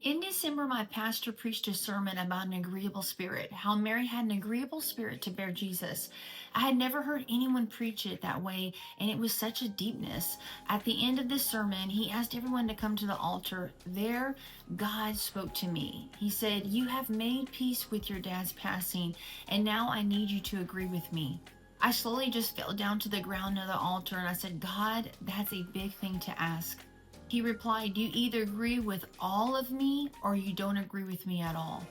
In December, my pastor preached a sermon about an agreeable spirit, how Mary had an agreeable spirit to bear Jesus. I had never heard anyone preach it that way, and it was such a deepness. At the end of this sermon, he asked everyone to come to the altar. There, God spoke to me. He said, "You have made peace with your dad's passing, and now I need you to agree with me." I slowly just fell down to the ground near the altar and I said, "God, that's a big thing to ask." He replied, "You either agree with all of me or you don't agree with me at all."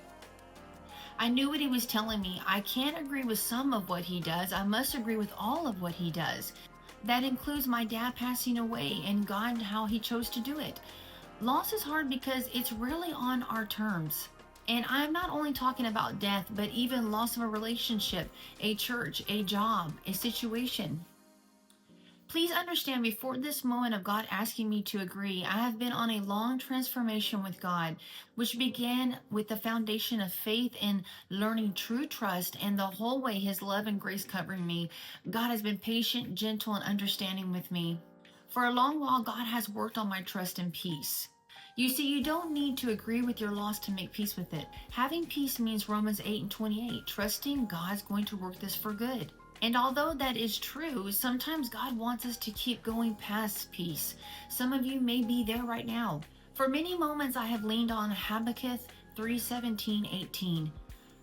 I knew what he was telling me. I can't agree with some of what he does. I must agree with all of what he does. That includes my dad passing away and God, how he chose to do it. Loss is hard because it's really on our terms. And I'm not only talking about death, but even loss of a relationship, a church, a job, a situation. Please understand, before this moment of God asking me to agree, I have been on a long transformation with God, which began with the foundation of faith and learning true trust, and the whole way His love and grace covering me. God has been patient, gentle, and understanding with me. For a long while, God has worked on my trust and peace. You see, you don't need to agree with your loss to make peace with it. Having peace means Romans 8:28, trusting God's going to work this for good. And although that is true, sometimes God wants us to keep going past peace. Some of you may be there right now. For many moments, I have leaned on Habakkuk 3:17-18.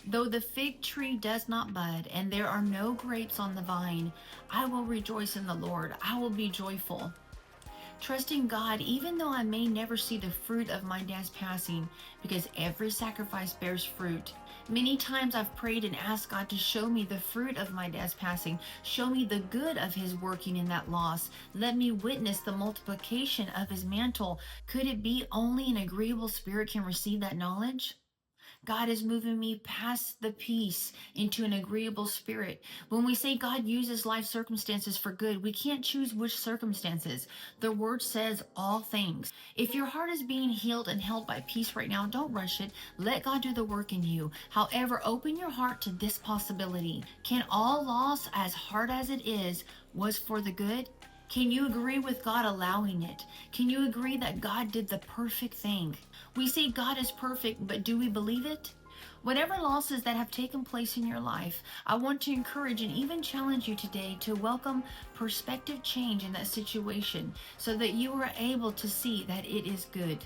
Though the fig tree does not bud, and there are no grapes on the vine, I will rejoice in the Lord. I will be joyful. Trusting God, even though I may never see the fruit of my dad's passing, because every sacrifice bears fruit. Many times I've prayed and asked God to show me the fruit of my dad's passing, show me the good of his working in that loss. Let me witness the multiplication of his mantle. Could it be only an agreeable spirit can receive that knowledge? God is moving me past the peace into an agreeable spirit. When we say God uses life circumstances for good, we can't choose which circumstances. The word says all things. If your heart is being healed and held by peace right now, don't rush it. Let God do the work in you. However, open your heart to this possibility. Can all loss, as hard as it is, was for the good? Can you agree with God allowing it? Can you agree that God did the perfect thing? We say God is perfect, but do we believe it? Whatever losses that have taken place in your life, I want to encourage and even challenge you today to welcome perspective change in that situation so that you are able to see that it is good.